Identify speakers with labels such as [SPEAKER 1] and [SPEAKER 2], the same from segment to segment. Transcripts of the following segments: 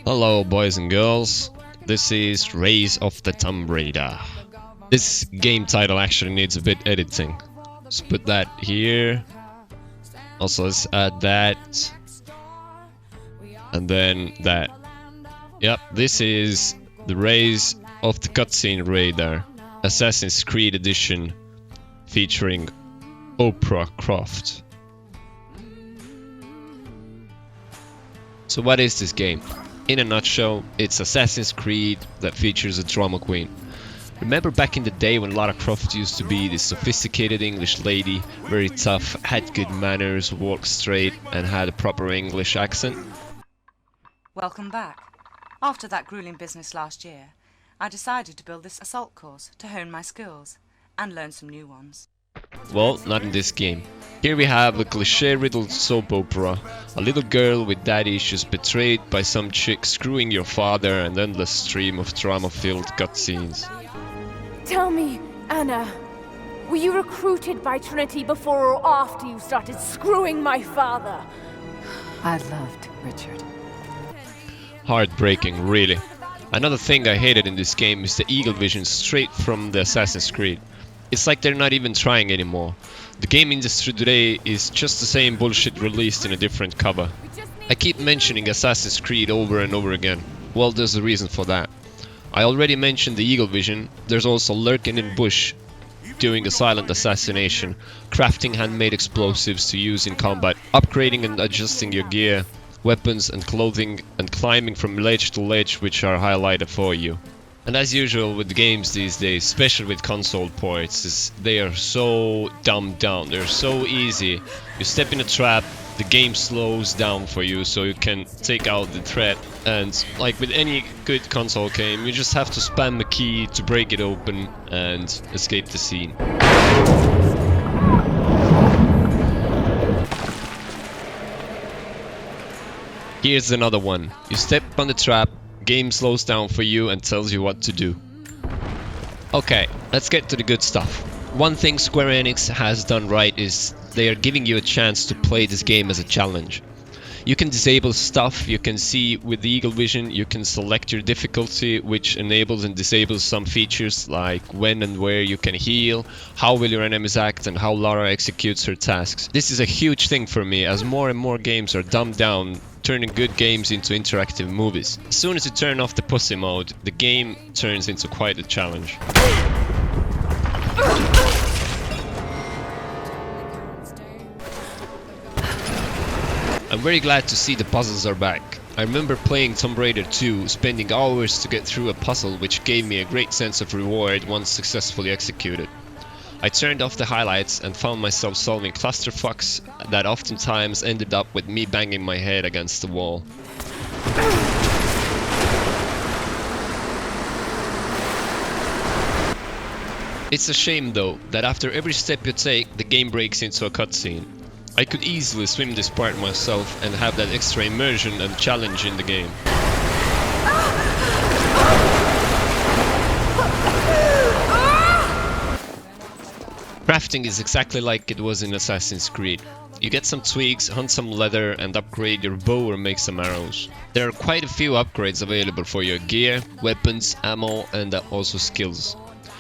[SPEAKER 1] Hello boys and girls, this is Rise of the Tomb Raider. This game title actually needs a bit editing. Let's put that here. Also let's add that. And then that. Yep, this is the Rise of the Cutscene Raider, Assassin's Creed Edition, featuring Oprah Croft. So what is this game? In a nutshell, it's Assassin's Creed that features a drama queen. Remember back in the day when Lara Croft used to be this sophisticated English lady, very tough, had good manners, walked straight, and had a proper English accent?
[SPEAKER 2] Welcome back. After that grueling business last year, I decided to build this assault course to hone my skills and learn some new ones.
[SPEAKER 1] Well, not in this game. Here we have a cliché-riddled soap opera, a little girl with daddy issues betrayed by some chick screwing your father, and endless stream of drama-filled cutscenes.
[SPEAKER 3] Tell me, Anna, were you recruited by Trinity before or after you started screwing my father?
[SPEAKER 2] I loved Richard.
[SPEAKER 1] Heartbreaking, really. Another thing I hated in this game is the eagle vision straight from the Assassin's Creed. It's like they're not even trying anymore. The game industry today is just the same bullshit released in a different cover. I keep mentioning Assassin's Creed over and over again. Well, there's a reason for that. I already mentioned the eagle vision. There's also lurking in bush, doing a silent assassination, crafting handmade explosives to use in combat, upgrading and adjusting your gear, weapons and clothing, and climbing from ledge to ledge, which are highlighted for you. And as usual with games these days, especially with console ports, they are so dumbed down, they're so easy. You step in a trap, the game slows down for you so you can take out the threat, and like with any good console game, you just have to spam a key to break it open and escape the scene. Here's another one. You step on the trap, game slows down for you and tells you what to do. Okay, let's get to the good stuff. One thing Square Enix has done right is they are giving you a chance to play this game as a challenge. You can disable stuff, you can see with the eagle vision, you can select your difficulty, which enables and disables some features like when and where you can heal, how will your enemies act, and how Lara executes her tasks. This is a huge thing for me, as more and more games are dumbed down, turning good games into interactive movies. As soon as you turn off the pussy mode, the game turns into quite a challenge. I'm very glad to see the puzzles are back. I remember playing Tomb Raider 2, spending hours to get through a puzzle, which gave me a great sense of reward once successfully executed. I turned off the highlights and found myself solving clusterfucks that oftentimes ended up with me banging my head against the wall. It's a shame though, that after every step you take, the game breaks into a cutscene. I could easily swim this part myself and have that extra immersion and challenge in the game. Crafting is exactly like it was in Assassin's Creed. You get some twigs, hunt some leather, and upgrade your bow or make some arrows. There are quite a few upgrades available for your gear, weapons, ammo, and also skills.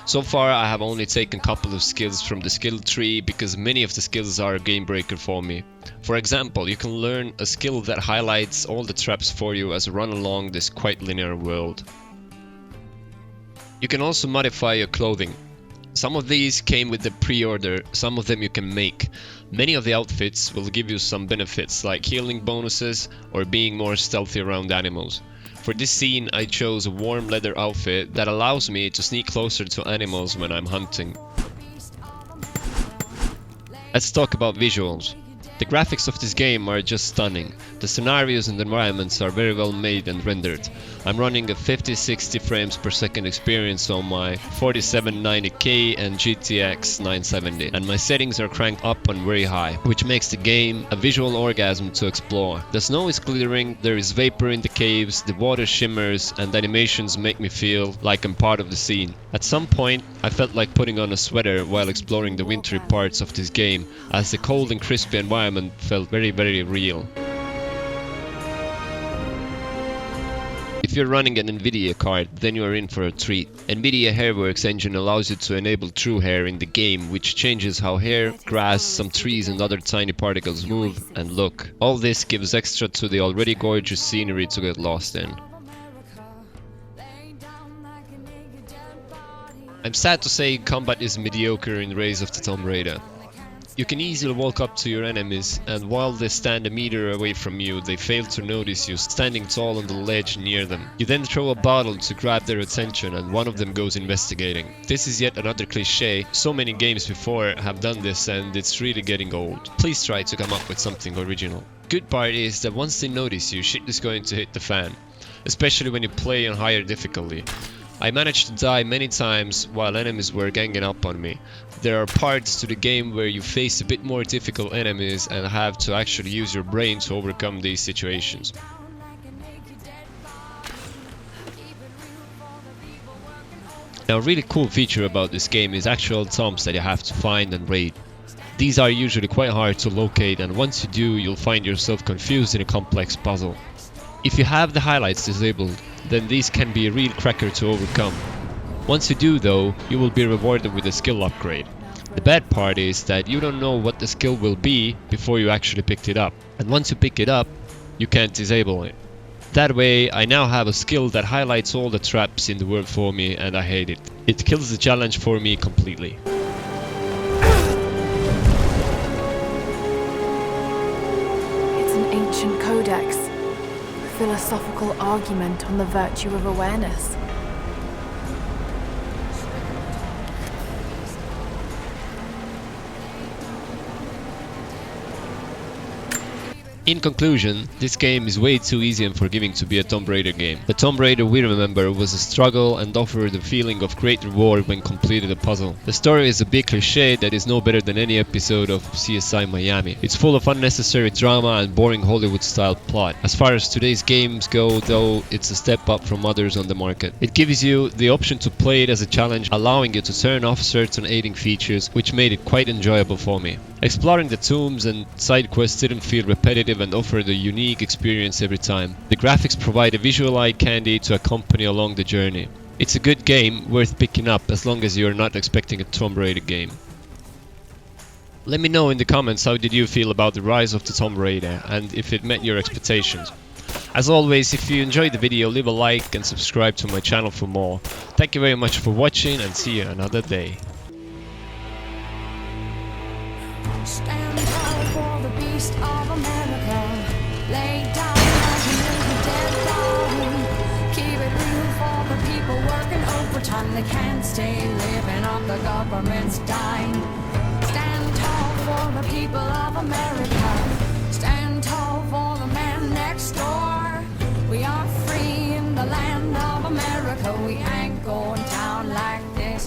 [SPEAKER 1] So far I have only taken a couple of skills from the skill tree because many of the skills are a game breaker for me. For example, you can learn a skill that highlights all the traps for you as you run along this quite linear world. You can also modify your clothing. Some of these came with the pre-order, some of them you can make. Many of the outfits will give you some benefits like healing bonuses or being more stealthy around animals. For this scene I chose a warm leather outfit that allows me to sneak closer to animals when I'm hunting. Let's talk about visuals. The graphics of this game are just stunning. The scenarios and environments are very well made and rendered. I'm running a 50-60 frames per second experience on my 4790K and GTX 970, and my settings are cranked up on very high, which makes the game a visual orgasm to explore. The snow is glittering, there is vapor in the caves, the water shimmers, and the animations make me feel like I'm part of the scene. At some point I felt like putting on a sweater while exploring the wintry parts of this game, as the cold and crispy environment felt very real. If you're running an Nvidia card, then you are in for a treat. Nvidia Hairworks engine allows you to enable true hair in the game, which changes how hair, grass, some trees and other tiny particles move and look. All this gives extra to the already gorgeous scenery to get lost in. I'm sad to say combat is mediocre in Rise of the Tomb Raider. You can easily walk up to your enemies, and while they stand a meter away from you, they fail to notice you standing tall on the ledge near them. You then throw a bottle to grab their attention, and one of them goes investigating. This is yet another cliché. So many games before have done this, and it's really getting old. Please try to come up with something original. Good part is that once they notice you, shit is going to hit the fan, especially when you play on higher difficulty. I managed to die many times while enemies were ganging up on me. There are parts to the game where you face a bit more difficult enemies and have to actually use your brain to overcome these situations. Now, a really cool feature about this game is actual tombs that you have to find and raid. These are usually quite hard to locate, and once you do, you'll find yourself confused in a complex puzzle. If you have the highlights disabled, then these can be a real cracker to overcome. Once you do though, you will be rewarded with a skill upgrade. The bad part is that you don't know what the skill will be before you actually picked it up. And once you pick it up, you can't disable it. That way, I now have a skill that highlights all the traps in the world for me, and I hate it. It kills the challenge for me completely.
[SPEAKER 3] It's an ancient codex. Philosophical argument on the virtue of awareness.
[SPEAKER 1] In conclusion, this game is way too easy and forgiving to be a Tomb Raider game. The Tomb Raider we remember was a struggle and offered a feeling of great reward when completed a puzzle. The story is a big cliché that is no better than any episode of CSI Miami. It's full of unnecessary drama and boring Hollywood-style plot. As far as today's games go though, it's a step up from others on the market. It gives you the option to play it as a challenge, allowing you to turn off certain aiding features, which made it quite enjoyable for me. Exploring the tombs and side quests didn't feel repetitive and offered a unique experience every time. The graphics provide a visual eye candy to accompany along the journey. It's a good game, worth picking up as long as you're not expecting a Tomb Raider game. Let me know in the comments how did you feel about the Rise of the Tomb Raider and if it met your expectations. As always, if you enjoyed the video, leave a like and subscribe to my channel for more. Thank you very much for watching and see you another day.
[SPEAKER 4] Stand tall for the beast of America. Lay down like you knew dead dog. Keep it real for the people working overtime. They can't stay living off the government's dime. Stand tall for the people of America. Stand tall for the man next door. We are free in the land of America. We ain't going down like this.